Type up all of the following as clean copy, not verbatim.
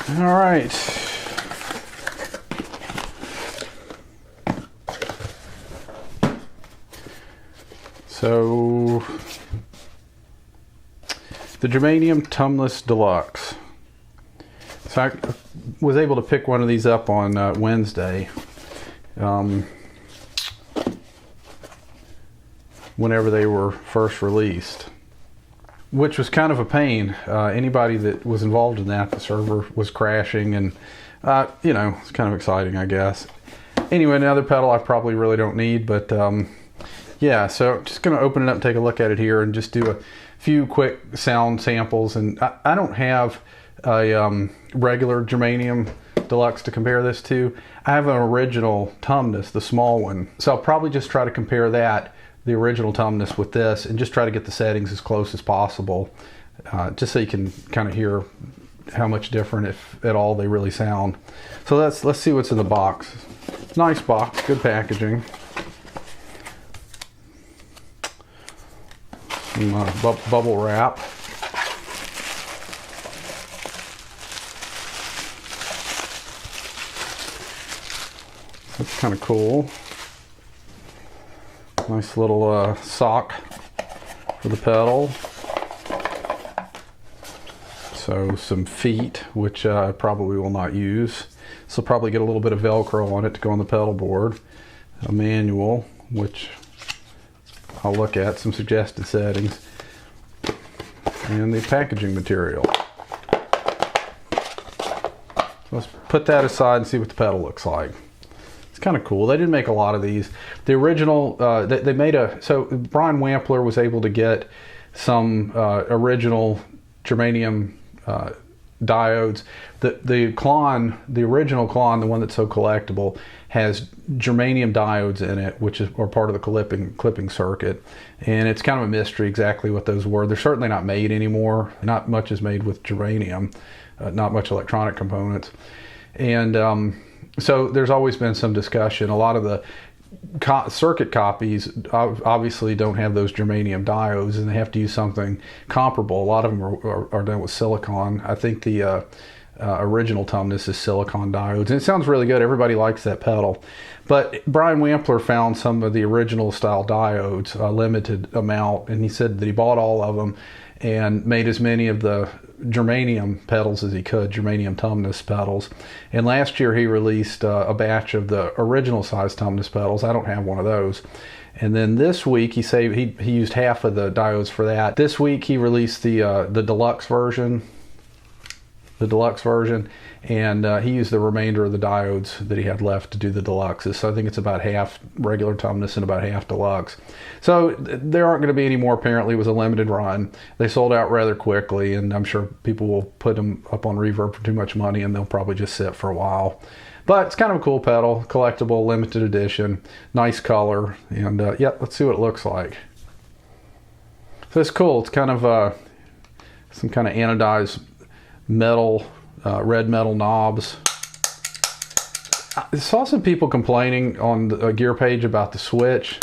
All right. So the Germanium Tumnus Deluxe. So I was able to pick one of these up on Wednesday. Whenever they were first released, which was kind of a pain. Anybody that was involved in that, the server was crashing, and you know, it's kind of exciting, I guess. Anyway, another pedal I probably really don't need, but yeah, so I'm just going to open it up and take a look at it here and just do a few quick sound samples. And I don't have a regular Germanium Deluxe to compare this to. I have an original Tumnus, the small one, so I'll probably just try to compare that, the original Tumnus, with this, and just try to get the settings as close as possible, just so you can kind of hear how much different, if at all, they really sound. So let's see what's in the box. Nice box, good packaging. Some bubble wrap. That's kind of cool. Nice little sock for the pedal. So some feet, which I probably will not use. So probably get a little bit of Velcro on it to go on the pedal board. A manual, which I'll look at, some suggested settings. And the packaging material. Let's put that aside and see what the pedal looks like. It's kind of cool. They didn't make a lot of these. The original, they made so Brian Wampler was able to get some original Germanium diodes. The original Klon, the one that's so collectible, has Germanium diodes in it, which are part of the clipping circuit. And it's kind of a mystery exactly what those were. They're certainly not made anymore. Not much is made with germanium, not much electronic components. And so there's always been some discussion. A lot of the circuit copies obviously don't have those germanium diodes, and they have to use something comparable. A lot of them are done with silicon. I think the original Tumnus is silicon diodes, and it sounds really good. Everybody likes that pedal. But Brian Wampler found some of the original style diodes, a limited amount, and he said that he bought all of them and made as many of the germanium pedals as he could, Germanium Tumnus pedals. And last year he released a batch of the original size Tumnus pedals. I don't have one of those. And then this week he used half of the diodes for that. This week he released the deluxe version. And he used the remainder of the diodes that he had left to do the deluxes. So I think it's about half regular Tumnus and about half deluxe. So there aren't going to be any more. Apparently it was a limited run. They sold out rather quickly, and I'm sure people will put them up on Reverb for too much money, and they'll probably just sit for a while. But it's kind of a cool pedal, collectible, limited edition, nice color, and yeah, let's see what it looks like. So it's cool. It's kind of some kind of anodized metal, red metal knobs. I saw some people complaining on the gear page about the switch.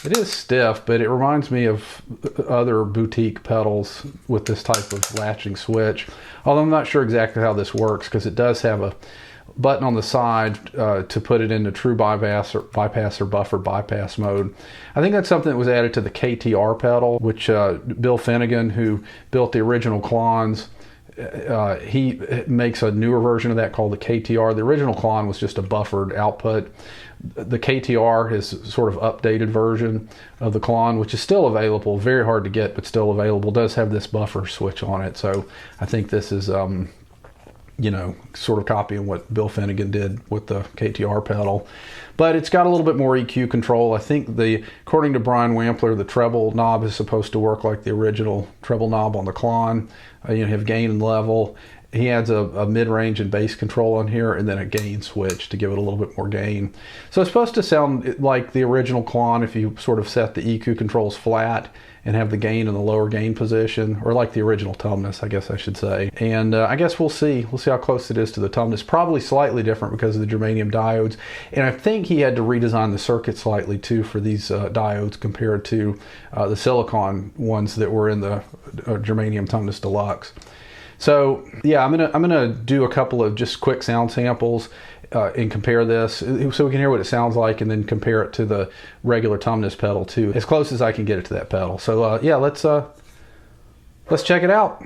It is stiff, but it reminds me of other boutique pedals with this type of latching switch. Although I'm not sure exactly how this works, because it does have a button on the side to put it into true bypass or buffer bypass mode. I think that's something that was added to the KTR pedal, which Bill Finnegan, who built the original Klons, he makes a newer version of that called the KTR. The original Klon was just a buffered output. The KTR is sort of updated version of the Klon, which is still available, very hard to get, but still available. It does have this buffer switch on it. So I think this is, you know, sort of copying what Bill Finnegan did with the KTR pedal. But it's got a little bit more EQ control. I think according to Brian Wampler, the treble knob is supposed to work like the original treble knob on the Klon. You have gain and level. He adds a mid-range and bass control on here, and then a gain switch to give it a little bit more gain. So it's supposed to sound like the original Klon if you sort of set the EQ controls flat and have the gain in the lower gain position, or like the original Tumnus, I guess I should say. And I guess we'll see. We'll see how close it is to the Tumnus. Probably slightly different because of the germanium diodes. And I think he had to redesign the circuit slightly too for these diodes compared to the silicon ones that were in the Germanium Tumnus Deluxe. So yeah, I'm gonna do a couple of just quick sound samples and compare this so we can hear what it sounds like, and then compare it to the regular Tumnus pedal too, as close as I can get it to that pedal. So yeah, let's check it out.